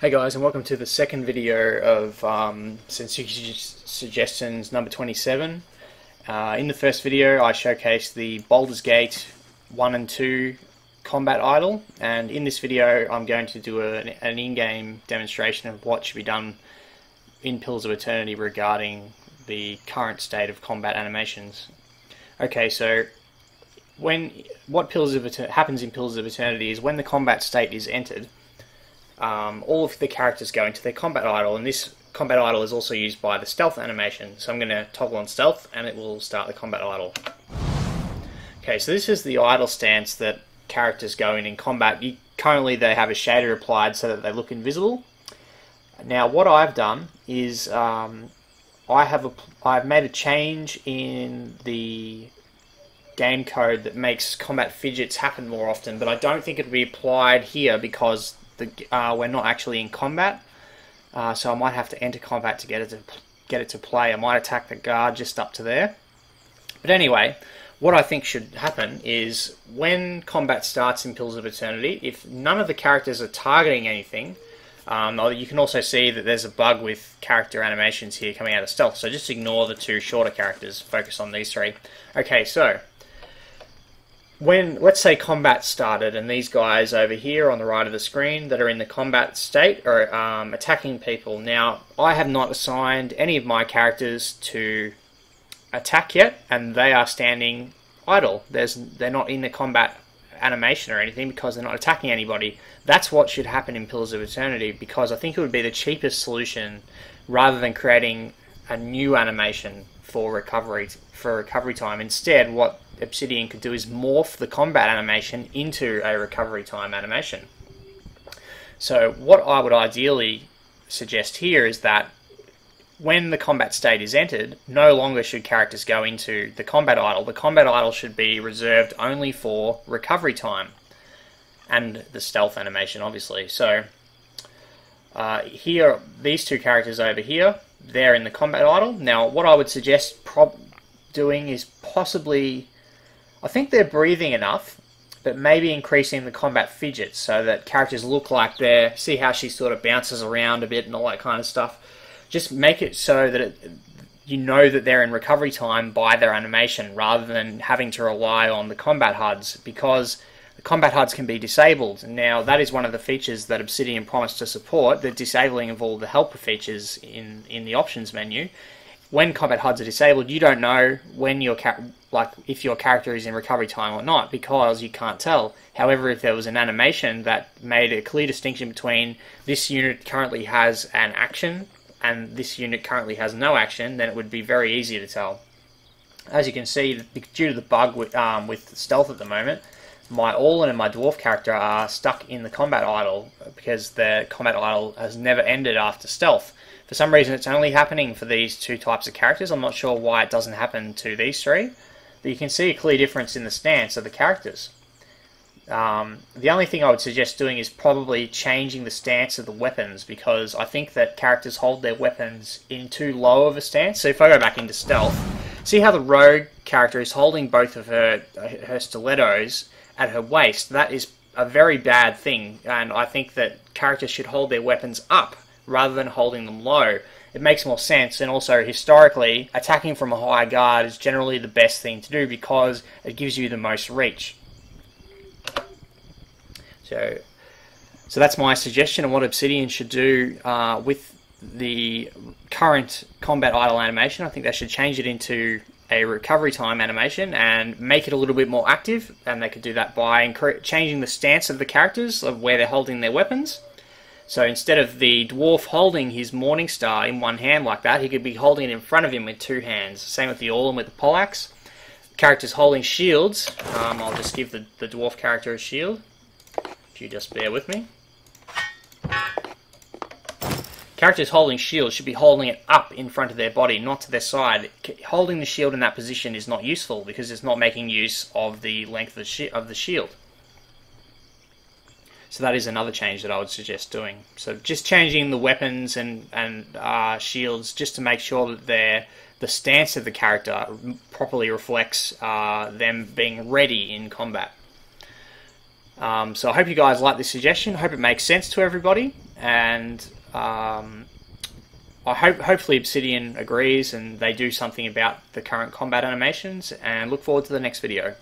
Hey guys, and welcome to the second video of Sensuki Suggestions number 27. In the first video I showcased the Baldur's Gate 1 and 2 combat idol, and in this video I'm going to do an in-game demonstration of what should be done in Pillars of Eternity regarding the current state of combat animations. Okay, so what happens in Pillars of Eternity is when the combat state is entered, all of the characters go into their combat idol, and this combat idol is also used by the stealth animation. So I'm going to toggle on stealth and it will start the combat idol. Okay, so this is the idle stance that characters go in combat. Currently they have a shader applied so that they look invisible. Now what I've done is I've made a change in the game code that makes combat fidgets happen more often, but I don't think it would be applied here because we're not actually in combat, so I might have to enter combat to get it to play. I might attack the guard just up to there. But anyway, what I think should happen is when combat starts in Pillars of Eternity, if none of the characters are targeting anything, you can also see that there's a bug with character animations here coming out of stealth, so just ignore the two shorter characters, focus on these three. Okay, so when, let's say, combat started and these guys over here on the right of the screen that are in the combat state are attacking people. Now, I have not assigned any of my characters to attack yet, and they are standing idle. They're not in the combat animation or anything because they're not attacking anybody. That's what should happen in Pillars of Eternity, because I think it would be the cheapest solution rather than creating a new animation for recovery time. Instead, what Obsidian could do is morph the combat animation into a recovery time animation. So what I would ideally suggest here is that when the combat state is entered, no longer should characters go into the combat idol. The combat idol should be reserved only for recovery time and the stealth animation, obviously. So here, these two characters over here, they're in the combat idol. Now what I would suggest doing is possibly, I think they're breathing enough, but maybe increasing the combat fidgets so that characters look like they're, see how she sort of bounces around a bit and all that kind of stuff. Just make it so that you know that they're in recovery time by their animation rather than having to rely on the combat HUDs, because the combat HUDs can be disabled. Now that is one of the features that Obsidian promised to support, the disabling of all the helper features in the options menu. When combat HUDs are disabled, you don't know when if your character is in recovery time or not, because you can't tell. However, if there was an animation that made a clear distinction between this unit currently has an action and this unit currently has no action, then it would be very easy to tell. As you can see, due to the bug with stealth at the moment, my Orlan and my Dwarf character are stuck in the combat idol because the combat idol has never ended after stealth. For some reason it's only happening for these two types of characters. I'm not sure why it doesn't happen to these three, but you can see a clear difference in the stance of the characters. The only thing I would suggest doing is probably changing the stance of the weapons, because I think that characters hold their weapons in too low of a stance. So if I go back into stealth, see how the rogue character is holding both of her stilettos at her waist. That is a very bad thing, and I think that characters should hold their weapons up rather than holding them low. It makes more sense, and also historically, attacking from a high guard is generally the best thing to do because it gives you the most reach. So that's my suggestion on what Obsidian should do with the current combat idle animation. I think they should change it into a recovery time animation and make it a little bit more active, and they could do that by changing the stance of the characters of where they're holding their weapons. So instead of the dwarf holding his Morning Star in one hand like that, he could be holding it in front of him with two hands. Same with the Orlan with the poleaxe. Characters holding shields. I'll just give the dwarf character a shield. If you just bear with me. Characters holding shields should be holding it up in front of their body, not to their side. Holding the shield in that position is not useful because it's not making use of the length of the shield. So that is another change that I would suggest doing. So just changing the weapons and shields just to make sure that the stance of the character properly reflects them being ready in combat. So I hope you guys like this suggestion. I hope it makes sense to everybody. and hopefully Obsidian agrees and they do something about the current combat animations, and look forward to the next video.